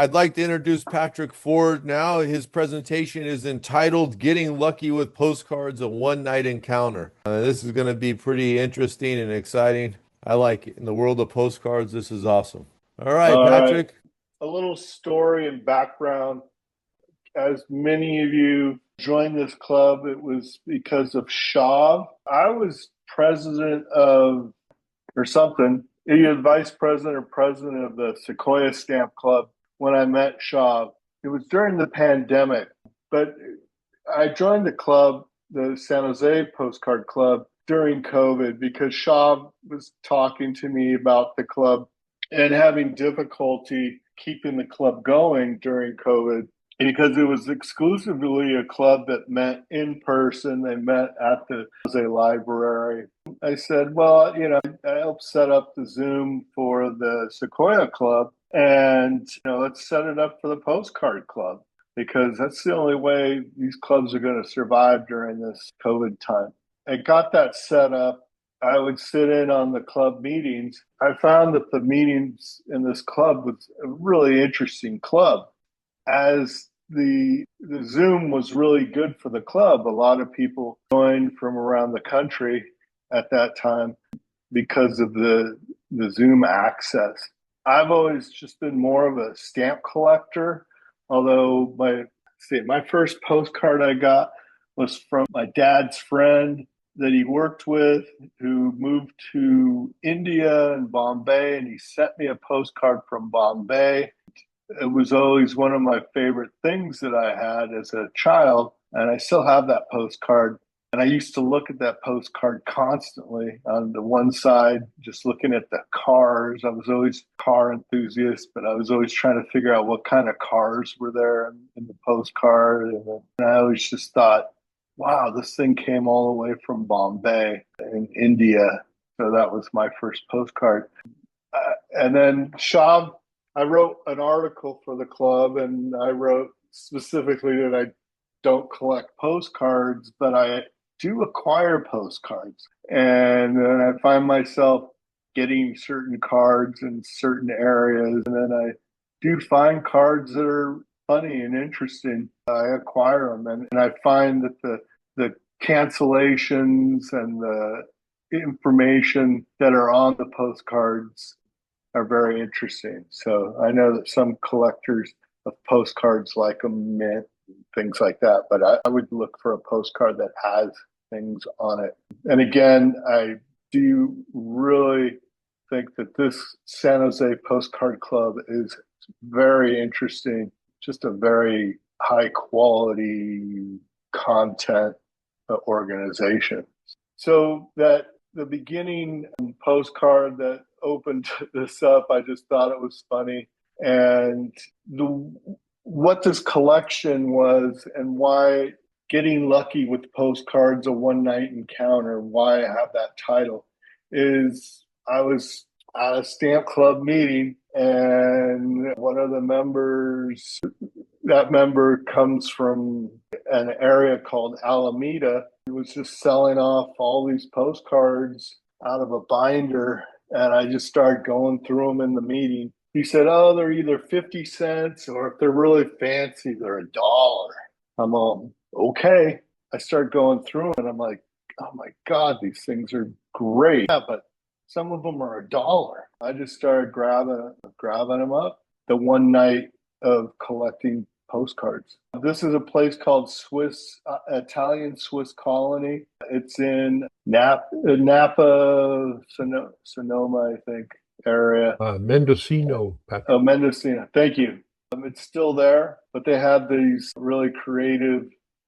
I'd like to introduce Patrick Ford now. His presentation is entitled Getting Lucky with Postcards, a One-Night Encounter. This is going to be pretty interesting and exciting. I like it. In the world of postcards, this is awesome. All right, All right. Patrick. A little story and background. As many of you joined this club, it was because of Shaw. I was president of, or something, either vice president or president of the Sequoia Stamp Club when I met Shaw. It was during the pandemic, but I joined the club, the San Jose Postcard Club, during COVID because Shaw was talking to me about the club and having difficulty keeping the club going during COVID because it was exclusively a club that met in person. They met at the Jose Library. I said, well, I helped set up the Zoom for the Sequoia Club, and let's set it up for the Postcard Club because that's the only way these clubs are going to survive during this COVID time. I got that set up. I would sit in on the club meetings. I found that the meetings in this club was a really interesting club. As the Zoom was really good for the club, a lot of people joined from around the country at that time because of the Zoom access. I've always just been more of a stamp collector, although my first postcard I got was from my dad's friend that he worked with who moved to India and Bombay, and he sent me a postcard from Bombay. It was always one of my favorite things that I had as a child, and I still have that postcard. And I used to look at that postcard constantly on the one side, just looking at the cars. I was always a car enthusiast, but I was always trying to figure out what kind of cars were there in the postcard. And I always just thought, wow, this thing came all the way from Bombay in India. So that was my first postcard. And then Shab, I wrote an article for the club, and I wrote specifically that I don't collect postcards, but I do acquire postcards. And then I find myself getting certain cards in certain areas. And then I do find cards that are funny and interesting. I acquire them. And I find that the cancellations and the information that are on the postcards are very interesting. So I know that some collectors of postcards like them, mint, things like that, but I would look for a postcard that has things on it. And again, I do really think that this San Jose Postcard Club is very interesting, just a very high quality content organization. So that the beginning postcard that opened this up, I just thought it was funny. And what this collection was and why Getting Lucky with Postcards, a One-Night Encounter, why I have that title, is I was at a stamp club meeting and one of the members, that member comes from an area called Alameda. He was just selling off all these postcards out of a binder, and I just started going through them in the meeting. He said, oh, they're either 50 cents or if they're really fancy, they're $1. I'm all, okay. I start going through them and I'm like, oh my God, these things are great. Yeah, but some of them are $1. I just started grabbing them up. The one night of collecting postcards. This is a place called Italian Swiss Colony. It's in Napa, Sonoma, I think, area. Mendocino, Patrick. Oh, Mendocino. Thank you. It's still there, but they have these really creative,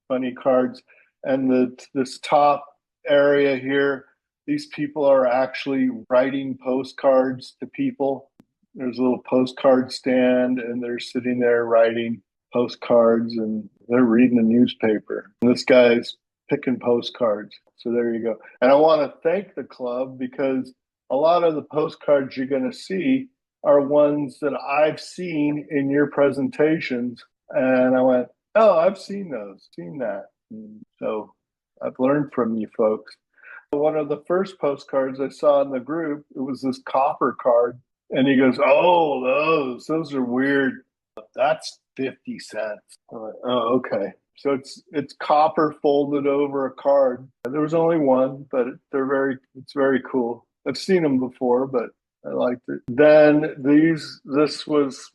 funny cards. And this top area here, these people are actually writing postcards to people. There's a little postcard stand, and they're sitting there writing postcards, and they're reading the newspaper. And this guy's picking postcards. So there you go. And I want to thank the club because a lot of the postcards you're going to see are ones that I've seen in your presentations. And I went, oh, I've seen those, seen that. And so I've learned from you folks. One of the first postcards I saw in the group, it was this copper card. And he goes, oh, those are weird. That's 50 cents. I'm like, oh, okay. So it's copper folded over a card. There was only one, but it's very cool. I've seen them before, but I liked it. Then this was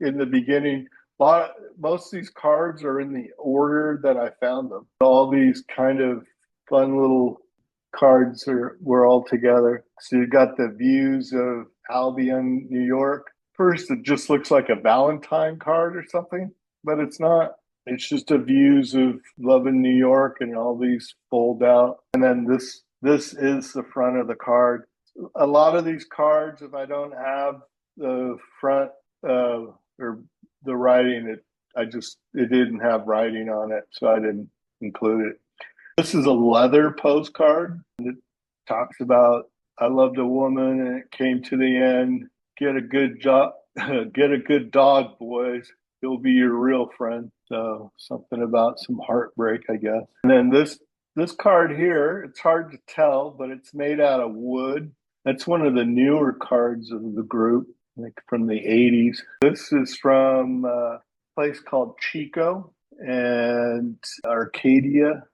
in the beginning. Most of these cards are in the order that I found them. All these kind of fun little cards were all together. So you got the views of Albion, New York. First, it just looks like a Valentine card or something, but it's not. It's just a views of love in New York, and all these fold out. And then this is the front of the card. A lot of these cards, if I don't have the front or the writing, it didn't have writing on it, so I didn't include it. This is a leather postcard. It talks about I loved a woman and it came to the end. Get a good job, get a good dog, boys. He'll be your real friend. So something about some heartbreak, I guess. And then this card here, it's hard to tell, but it's made out of wood. That's one of the newer cards of the group, like from the 80s. This is from a place called Chico and Arcadia.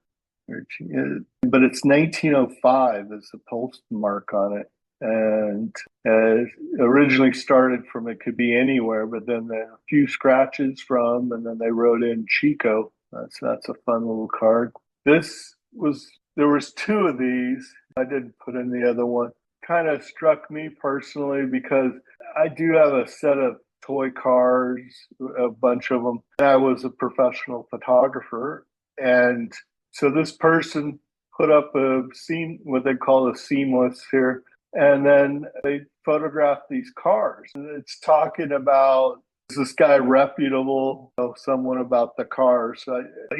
But it's 1905 as the postmark on it. And it originally started from it could be anywhere, but then a few scratches from, and then they wrote in Chico. That's a fun little card. There was two of these. I didn't put in the other one. Kind of struck me personally because I do have a set of toy cars, a bunch of them. I was a professional photographer, and so this person put up what they call a seamless here, and then they photographed these cars. And it's talking about, is this guy reputable? Someone about the cars,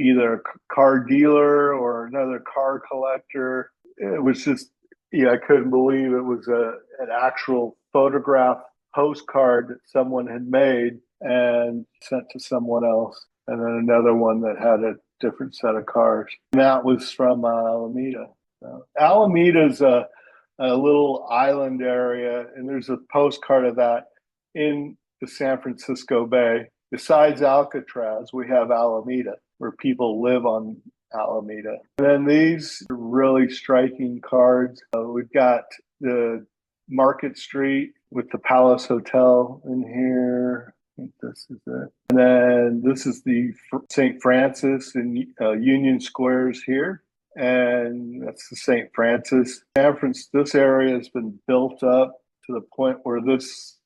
either a car dealer or another car collector. It was just, I couldn't believe it was an actual photograph postcard that someone had made and sent to someone else. And then another one that had a different set of cars. And that was from Alameda. Alameda's a little island area, and there's a postcard of that in the San Francisco Bay. Besides Alcatraz, we have Alameda, where people live on Alameda. And then these are really striking cards. We've got the Market Street with the Palace Hotel in here. I think this is it. And then this is the St. Francis in Union Squares here. And that's the St. Francis. This area has been built up to the point where this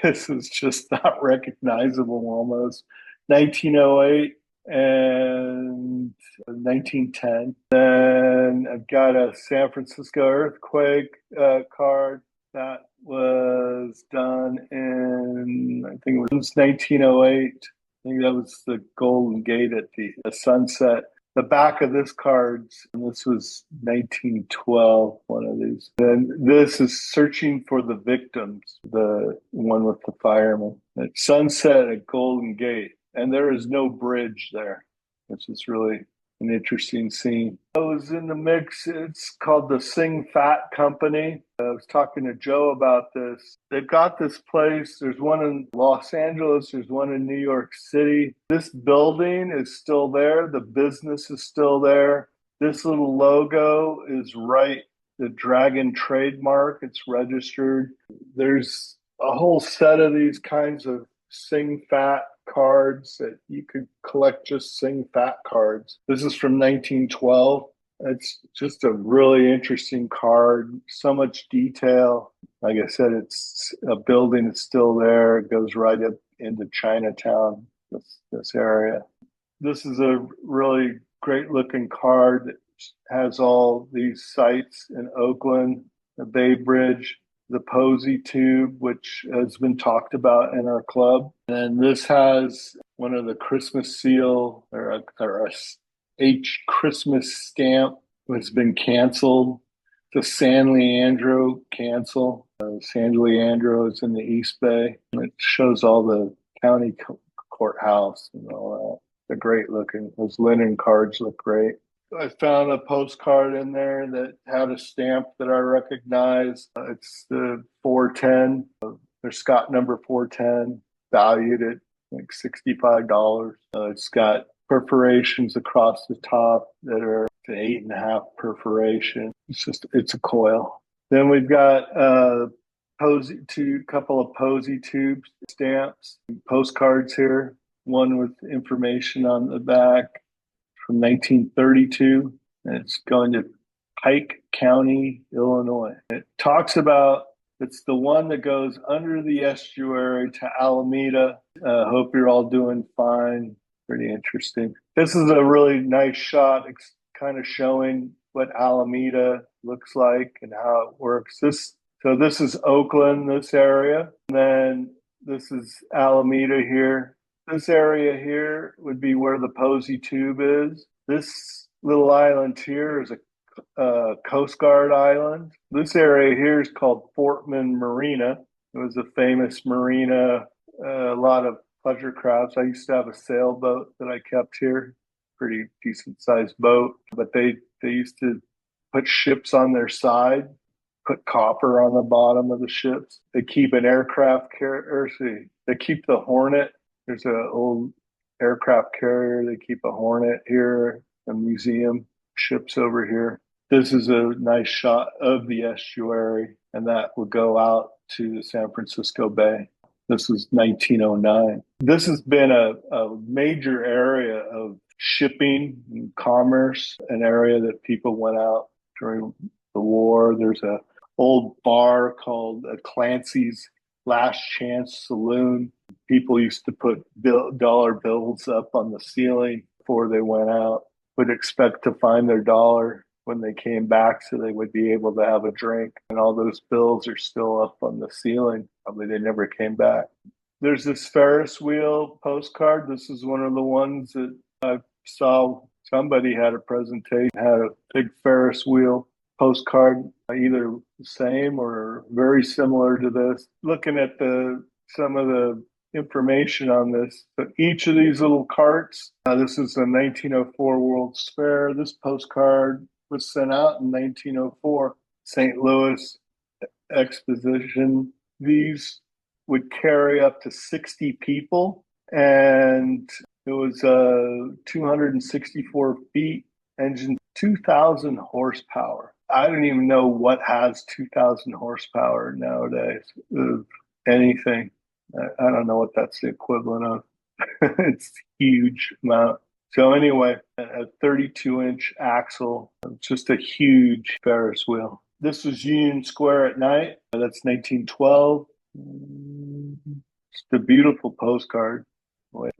is just not recognizable almost. 1908 and 1910. Then I've got a San Francisco earthquake card that was done in, I think it was 1908. I think that was the Golden Gate at the sunset. The back of this card, and this was 1912, one of these. And this is Searching for the Victims, the one with the fireman. At sunset at Golden Gate, and there is no bridge there, which is really an interesting scene. I was in the mix. It's called the Sing Fat Company. I was talking to Joe about this. They've got this place. There's one in Los Angeles. There's one in New York City. This building is still there. The business is still there. This little logo is right. The Dragon trademark. It's registered. There's a whole set of these kinds of Sing Fat cards that you could collect, just Sing Fat cards. This is from 1912. It's just a really interesting card. So much detail. Like I said, it's a building that's still there. It goes right up into Chinatown, this area. This is a really great looking card that has all these sites in Oakland, the Bay Bridge, the Posey Tube, which has been talked about in our club. And this has one of the Christmas seal or a H Christmas stamp has been canceled. The San Leandro cancel. San Leandro is in the East Bay. It shows all the county courthouse and all that. They're great looking. Those linen cards look great. I found a postcard in there that had a stamp that I recognized. It's the 410. Their Scott number 410, valued at like $65. It's got perforations across the top that are an 8.5 perforation. It's a coil. Then we've got couple of posy tube stamps, postcards here. One with information on the back from 1932. And it's going to Pike County, Illinois. It talks about it's the one that goes under the estuary to Alameda. Hope you're all doing fine. Pretty interesting. This is a really nice shot. It's kind of showing what Alameda looks like and how it works. So this is Oakland, this area. And then this is Alameda here. This area here would be where the Posey Tube is. This little island here is a Coast Guard island. This area here is called Fortman Marina. It was a famous marina, a lot of pleasure crafts. I used to have a sailboat that I kept here, pretty decent sized boat. But they used to put ships on their side, put copper on the bottom of the ships. They keep an aircraft carrier. They keep the Hornet. There's an old aircraft carrier. They keep a Hornet here, a museum, ships over here. This is a nice shot of the estuary, and that would go out to the San Francisco Bay. This was 1909. This has been a major area of shipping and commerce, an area that people went out during the war. There's a old bar called Clancy's Last Chance Saloon. People used to put dollar bills up on the ceiling before they went out, would expect to find their dollar when they came back so they would be able to have a drink. And all those bills are still up on the ceiling. Probably they never came back. There's this Ferris wheel postcard. This is one of the ones that I saw somebody had a presentation, had a big Ferris wheel postcard, either the same or very similar to this. Looking at some of the information on this. So each of these little carts, this is a 1904 World's Fair. This postcard was sent out in 1904, St. Louis Exposition. These would carry up to 60 people, and it was 264 feet, engine 2,000 horsepower. I don't even know what has 2,000 horsepower nowadays of anything. I don't know what that's the equivalent of. It's a huge amount. So anyway, a 32-inch axle, just a huge Ferris wheel. This was Union Square at night. That's 1912. It's a beautiful postcard. I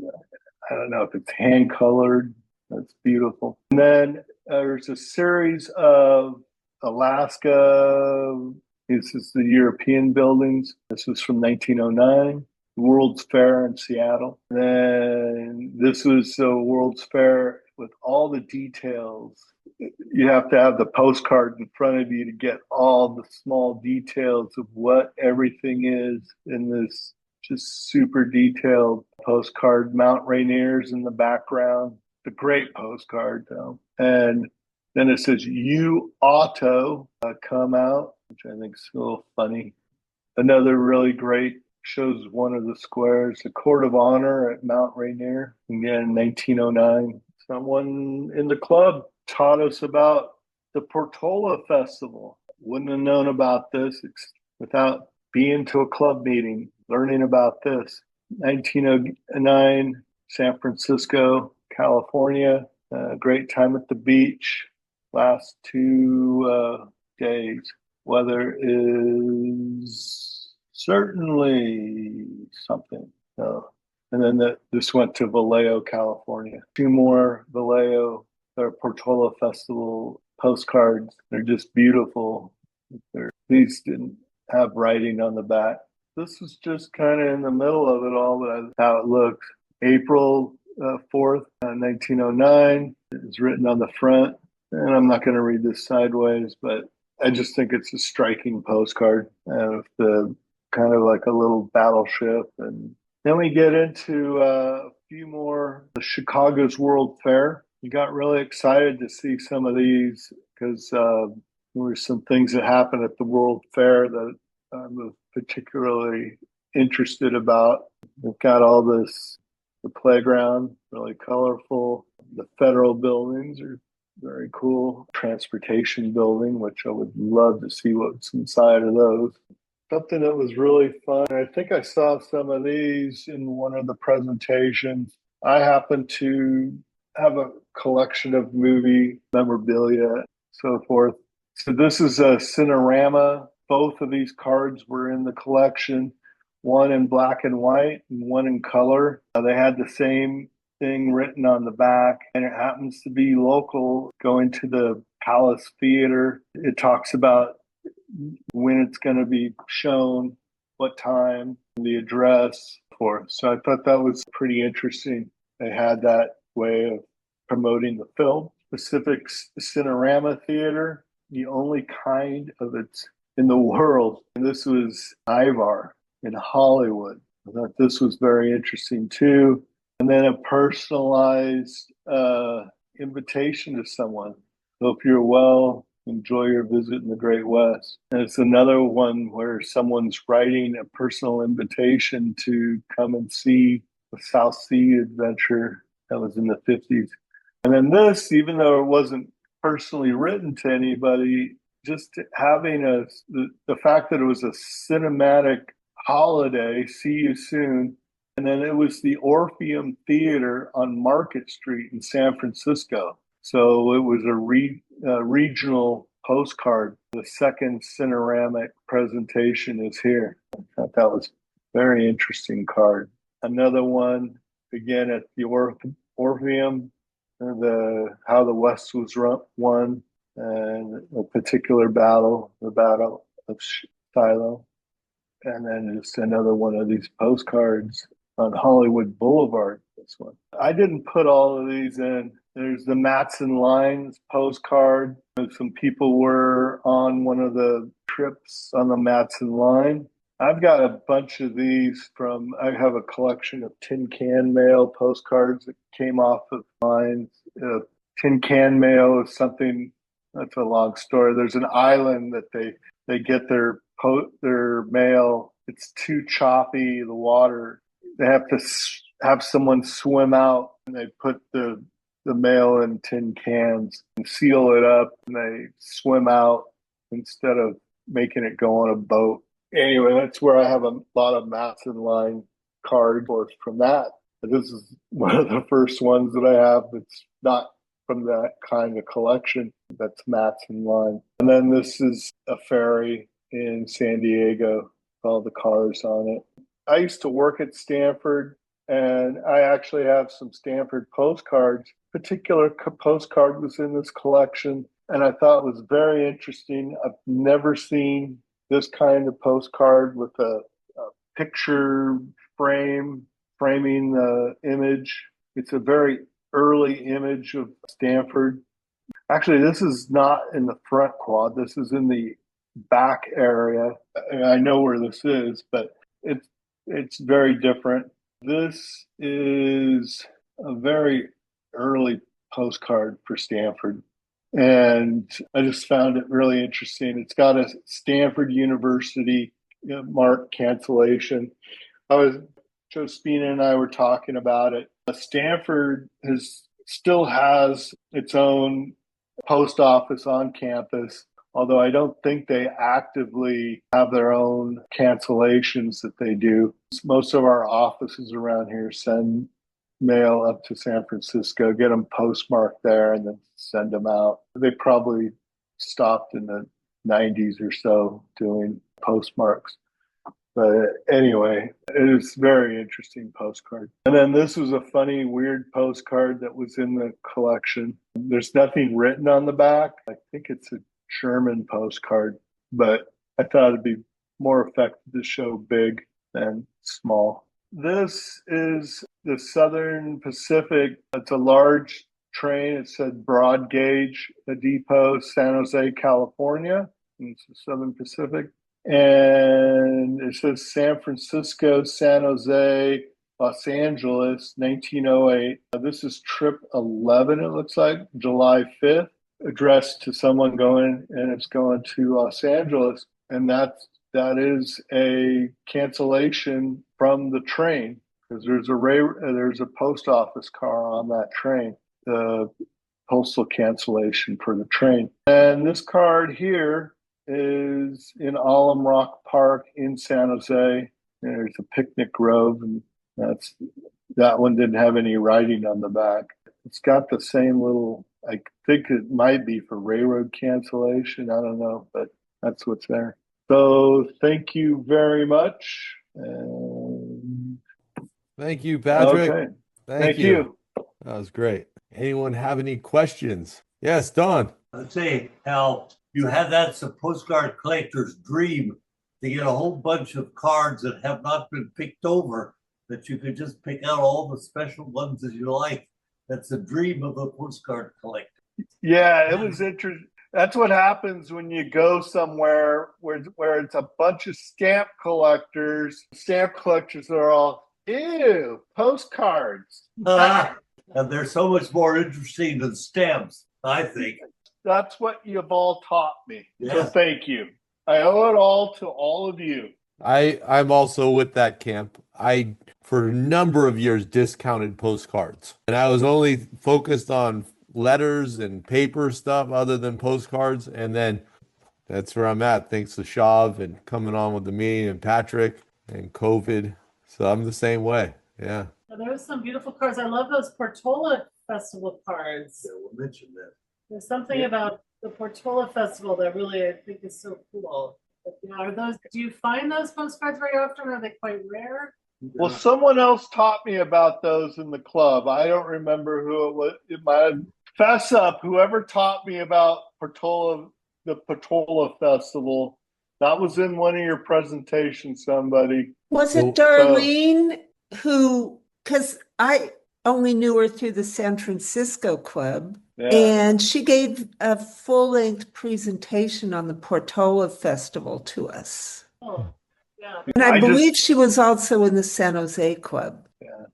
don't know if it's hand-colored. That's beautiful. And then there's a series of Alaska. This is the European buildings. This was from 1909. World's Fair in Seattle. Then this was the World's Fair with all the details. You have to have the postcard in front of you to get all the small details of what everything is in this just super detailed postcard. Mount Rainier's in the background. It's a great postcard, though. And then it says, "You auto come out," which I think is a little funny. Another really great shows one of the squares, the Court of Honor at Mount Rainier, again, 1909. Someone in the club taught us about the Portola Festival. Wouldn't have known about this without being to a club meeting, learning about this. 1909, San Francisco, California. Great time at the beach. Last 2 days. Weather is certainly something. And then this went to Vallejo, California. 2 more Vallejo or Portola Festival postcards. They're just beautiful. These didn't have writing on the back. This was just kind of in the middle of it all, but how it looks. April 4th, 1909 is written on the front. And I'm not going to read this sideways, but I just think it's a striking postcard of the kind of like a little battleship. And then we get into a few more. The Chicago's World Fair. We got really excited to see some of these because there were some things that happened at the World Fair that was particularly interested about. We've got all this, the playground, really colorful. The federal buildings are very cool. Transportation building, which I would love to see what's inside of those. Something that was really fun. I think I saw some of these in one of the presentations. I happen to have a collection of movie memorabilia, so forth. So this is a Cinerama. Both of these cards were in the collection, one in black and white and one in color. They had the same thing written on the back, and it happens to be local, going to the Palace Theater. It talks about when it's going to be shown, what time, the address for it. So I thought that was pretty interesting. They had that way of promoting the film. Pacific Cinerama Theater, the only kind of it in the world. And this was Ivar in Hollywood. I thought this was very interesting too. And then a personalized invitation to someone. Hope you're well. Enjoy your visit in the Great West. And it's another one where someone's writing a personal invitation to come and see the South Sea adventure that was in the 50s. And then this, even though it wasn't personally written to anybody, just having the fact that it was a cinematic holiday, see you soon. And then it was the Orpheum Theater on Market Street in San Francisco. So it was a regional postcard. The second Cineramic presentation is here. I thought that was a very interesting card. Another one, again, at the Orpheum, how the West was won, and a particular battle, the Battle of Shiloh. And then just another one of these postcards on Hollywood Boulevard, this one. I didn't put all of these in. There's the Matson Lines postcard. Some people were on one of the trips on the Matson Line. I've got a bunch of these I have a collection of tin can mail postcards that came off of lines. Tin can mail is something, that's a long story. There's an island that they get their mail. It's too choppy, the water. They have to have someone swim out, and they put the mail in tin cans and seal it up, and they swim out instead of making it go on a boat. Anyway, that's where I have a lot of Matson Line cardboard from that. But this is one of the first ones that I have that's not from that kind of collection. That's Matson Line. And then this is a ferry in San Diego, all the cars on it. I used to work at Stanford, and I actually have some Stanford postcards. Particular postcard was in this collection, and I thought it was very interesting. I've never seen this kind of postcard with a picture framing the image. It's a very early image of Stanford. Actually, this is not in the front quad. This is in the back area. I know where this is, but it's very different. This is a very early postcard for Stanford, and I just found it really interesting. It's got a Stanford University mark cancellation. Josephina and I were talking about it. Stanford still has its own post office on campus, although I don't think they actively have their own cancellations that they do. Most of our offices around here send mail up to San Francisco, get them postmarked there, and then send them out. They probably stopped in the 90s or so doing postmarks. But anyway, it is a very interesting postcard. And then this was a funny, weird postcard that was in the collection. There's nothing written on the back. I think it's a German postcard, but I thought it'd be more effective to show big than small. This is the Southern Pacific. It's a large train. It said broad gauge, a depot, San Jose, California. And it's the Southern Pacific. And it says San Francisco, San Jose, Los Angeles, 1908. This is trip 11, it looks like, July 5th, addressed to someone going, and it's going to Los Angeles. And that that is a cancellation from the train because there's a post office car on that train. The postal cancellation for the train. And this card here is in Alum Rock Park in San Jose. There's a picnic grove, and that one didn't have any writing on the back. It's got the same little, I think it might be for railroad cancellation. I don't know, but that's what's there. So thank you very much. Thank you, Patrick. Okay. Thank you. That was great. Anyone have any questions? Yes, Don. I'd say, Hal, you had that's a postcard collector's dream to get a whole bunch of cards that have not been picked over, that you could just pick out all the special ones that you like. That's the dream of a postcard collector. Yeah, it was interesting. That's what happens when you go somewhere where it's a bunch of stamp collectors. Stamp collectors are all, ew, postcards. And they're so much more interesting than stamps, I think. That's what you've all taught me. Yeah. So thank you. I owe it all to all of you. I'm also with that camp. I, for a number of years, discounted postcards. And I was only focused on letters and paper stuff other than postcards. And then that's where I'm at, thanks to Shav and coming on with the meeting and Patrick and COVID. So I'm the same way. Yeah. There was some beautiful cards. I love those Portola Festival cards. Yeah, we'll mention that. There's something about the Portola Festival that really I think is so cool. But, are those? Do you find those postcards very often? Are they quite rare? Well, someone else taught me about those in the club. I don't remember who it was. It might have, fess up. Whoever taught me about the Portola Festival, that was in one of your presentations, somebody. Was it Darlene who, because I only knew her through the San Francisco Club, and she gave a full-length presentation on the Portola Festival to us. Oh, yeah. And I believe she was also in the San Jose Club. Yeah.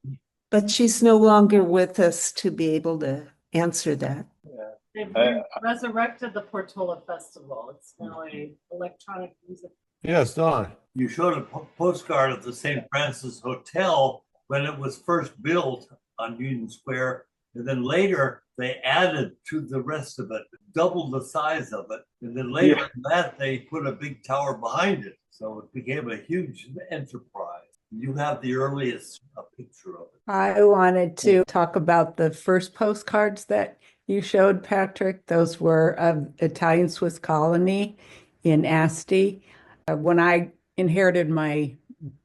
But she's no longer with us to be able to answer that. They've resurrected the Portola Festival. It's now a electronic music. Yes, Don. You showed a postcard of the St. Francis Hotel when it was first built on Union Square. And then later they added to the rest of it, doubled the size of it. And then later than that, they put a big tower behind it. So it became a huge enterprise. You have the earliest picture of it. I wanted to talk about the first postcards that you showed, Patrick. Those were of Italian Swiss colony in Asti. When I inherited my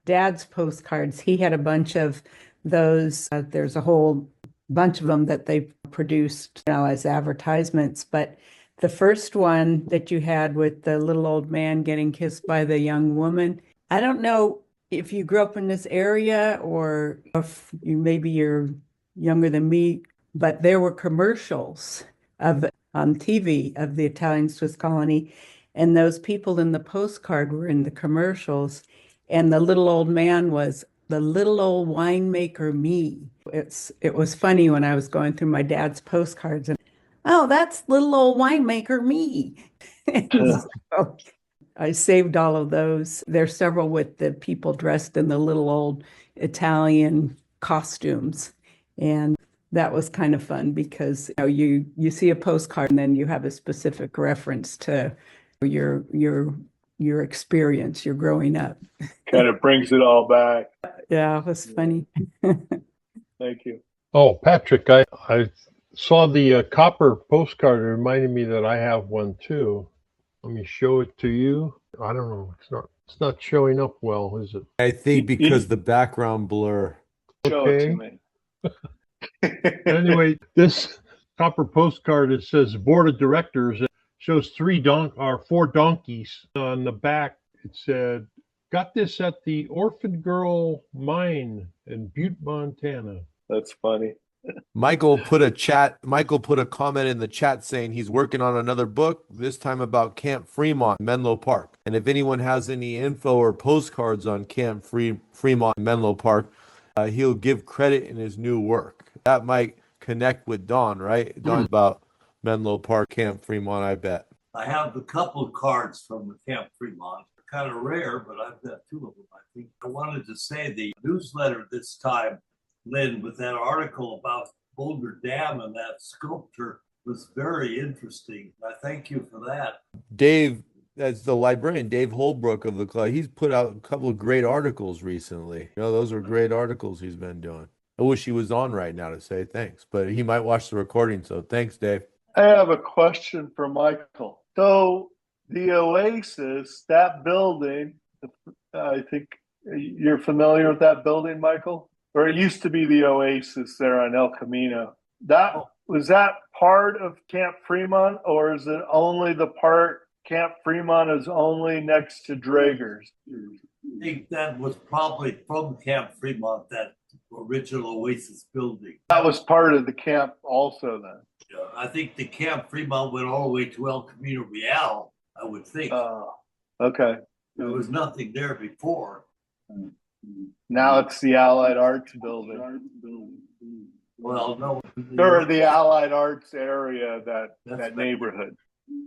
dad's postcards, he had a bunch of those. There's a whole bunch of them that they produced now as advertisements. But the first one that you had with the little old man getting kissed by the young woman, I don't know if you grew up in this area or if you're younger than me, but there were commercials on TV of the Italian Swiss colony, and those people in the postcard were in the commercials, and the little old man was the little old winemaker me. It was funny when I was going through my dad's postcards and, oh, that's little old winemaker me. So I saved all of those. There's several with the people dressed in the little old Italian costumes. And that was kind of fun because you see a postcard and then you have a specific reference to your experience, your growing up. Kind of brings it all back. Yeah, it was funny. Thank you. Oh, Patrick, I saw the copper postcard. It reminded me that I have one too. Let me show it to you. I don't know. It's not showing up well, is it? I think because the background blur. Show it to me. Anyway, this copper postcard, it says board of directors. It shows 4 donkeys. On the back, it said, got this at the Orphan Girl Mine in Butte, Montana. That's funny. Michael put a comment in the chat saying he's working on another book, this time about Camp Fremont, Menlo Park. And if anyone has any info or postcards on Camp Fremont, Menlo Park, he'll give credit in his new work. That might connect with Don, right? Don about Menlo Park, Camp Fremont, I bet. I have a couple of cards from the Camp Fremont. kind of rare, but I've got two of them, I think. I wanted to say the newsletter this time, Lynn, with that article about Boulder Dam and that sculpture was very interesting. I thank you for that. Dave, that's the librarian, Dave Holbrook of the club. He's put out a couple of great articles recently. Those are great articles he's been doing. I wish he was on right now to say thanks, but he might watch the recording. So thanks, Dave. I have a question for Michael. So the Oasis, that building, I think you're familiar with that building, Michael? Or it used to be the Oasis there on El Camino. Was that part of Camp Fremont, or is it only the part Camp Fremont is only next to Drager's? I think that was probably from Camp Fremont, that original Oasis building. That was part of the camp also then. I think the Camp Fremont went all the way to El Camino Real, I would think. Okay. There was nothing there before. Now it's the Allied Arts building. Well, no. Or the Allied Arts area, that neighborhood.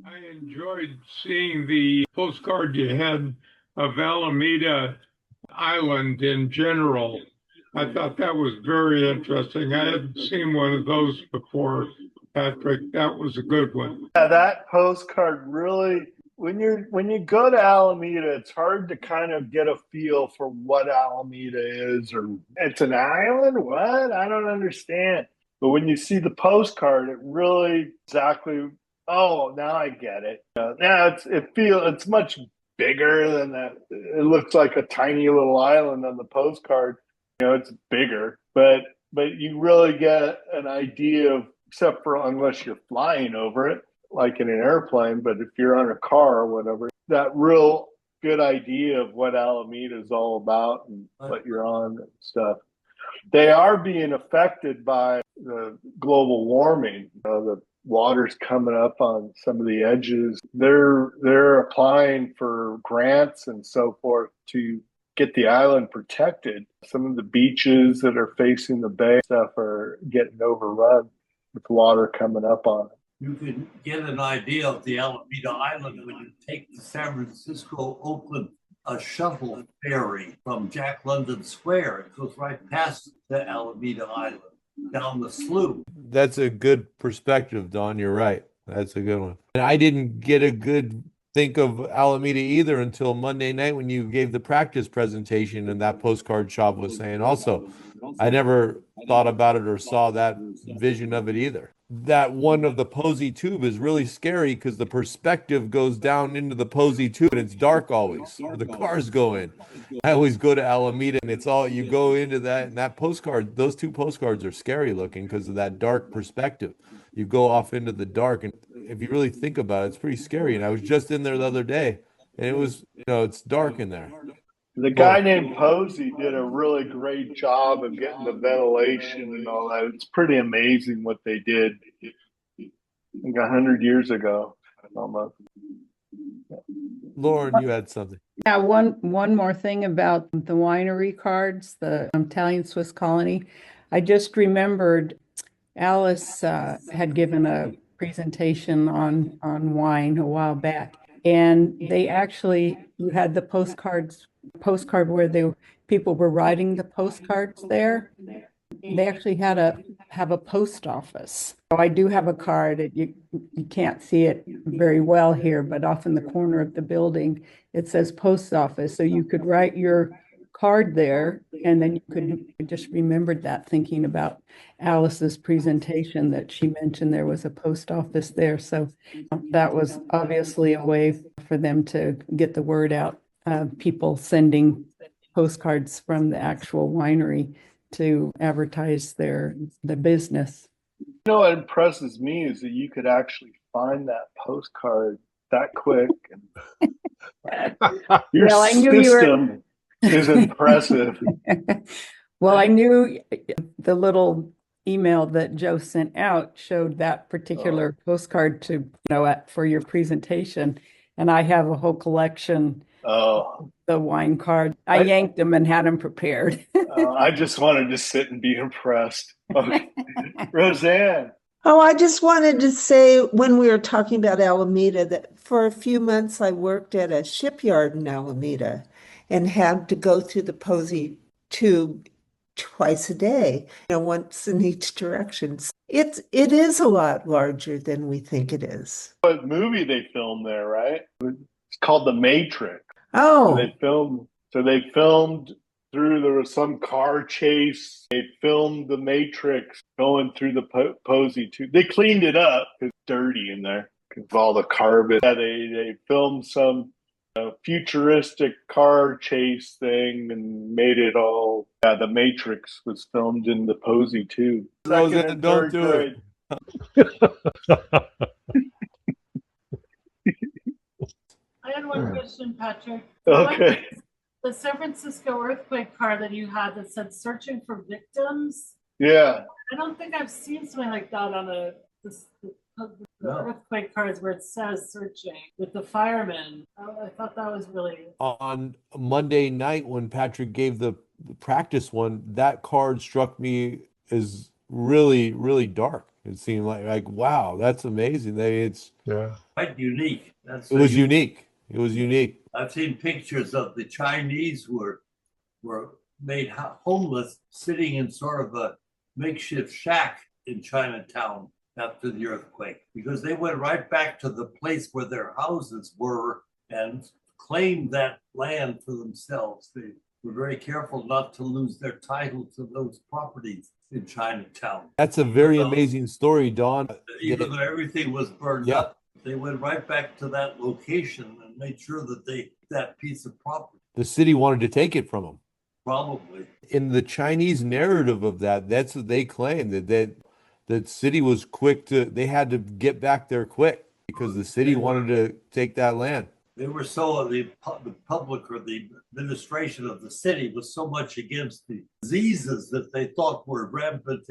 I enjoyed seeing the postcard you had of Alameda Island in general. I thought that was very interesting. I hadn't seen one of those before, Patrick. That was a good one. Yeah, that postcard really, when you go to Alameda, it's hard to kind of get a feel for what Alameda is, or it's an island. What? I don't understand. But when you see the postcard, it really exactly. Oh, now I get it. Now it's much bigger than that. It looks like a tiny little island on the postcard. It's bigger, but you really get an idea of, except for unless you're flying over it, like in an airplane, but if you're on a car or whatever, that real good idea of what Alameda is all about and what you're on and stuff. They are being affected by the global warming. The water's coming up on some of the edges. They're applying for grants and so forth to get the island protected. Some of the beaches that are facing the bay stuff are getting overrun with water coming up on it. You can get an idea of the Alameda Island when you take the San Francisco Oakland shuttle ferry from Jack London Square. It goes right past the Alameda Island down the slough. That's a good perspective, Don. You're right. That's a good one. And I didn't get a good think of Alameda either until Monday night when you gave the practice presentation and that postcard shop was saying also. I never thought about it or saw that vision of it either. That one of the Posey tube is really scary because the perspective goes down into the Posey tube and it's dark always, or the cars go in. I always go to Alameda and it's all, you go into that, and that postcard, those two postcards are scary looking because of that dark perspective. You go off into the dark, and if you really think about it, it's pretty scary. And I was just in there the other day, and it was, it's dark in there. The guy named Posey did a really great job of getting the ventilation and all that. It's pretty amazing what they did, like 100 years ago, almost. Lauren, you had something. Yeah, one more thing about the winery cards, the Italian Swiss Colony. I just remembered Alice had given a presentation on wine a while back, and they actually, you had the postcard where people were writing the postcards there. They actually have a post office. So I do have a card. You can't see it very well here, but off in the corner of the building, it says post office. So you could write your card there, and then I just remembered that thinking about Alice's presentation that she mentioned there was a post office there. So that was obviously a way for them to get the word out. People sending postcards from the actual winery to advertise the business. What impresses me is that you could actually find that postcard that quick. Your Well, I knew system is impressive. Well, I knew the little email that Joe sent out showed that particular postcard to, for your presentation. And I have a whole collection of the wine card. I yanked them and had them prepared. I just wanted to sit and be impressed. Okay. Roseanne, Oh, I just wanted to say when we were talking about Alameda that for a few months I worked at a shipyard in Alameda and had to go through the Posey tube twice a day, once in each direction. It is a lot larger than we think it is. What movie they filmed there, right? It's called The Matrix. Oh, They filmed through, there was some car chase. They filmed The Matrix going through the Posey too. They cleaned it up. It's dirty in there because of all the carbon. Yeah, they filmed some futuristic car chase thing and made it all. Yeah, The Matrix was filmed in the Posey too. Second and Don't third do grade. it. I had one question, Patrick. Okay. The San Francisco earthquake card that you had that said searching for victims. Yeah. I don't think I've seen something like that on the earthquake cards where it says searching with the firemen. I thought that was really. On Monday night when Patrick gave the practice one, that card struck me as really, really dark. It seemed like wow, that's amazing. Yeah. Quite unique. It was unique. It was unique. I've seen pictures of the Chinese who were made homeless, sitting in sort of a makeshift shack in Chinatown after the earthquake, because they went right back to the place where their houses were and claimed that land for themselves. They were very careful not to lose their title to those properties in Chinatown. That's a very amazing story, Don. Even though everything was burned Yeah. up, they went right back to that location and made sure that that piece of property. The city wanted to take it from them. Probably. In the Chinese narrative of that's what they claim, that city was they had to get back there quick because the city wanted to take that land. They were so, the public or the administration of the city was so much against the diseases that they thought were rampant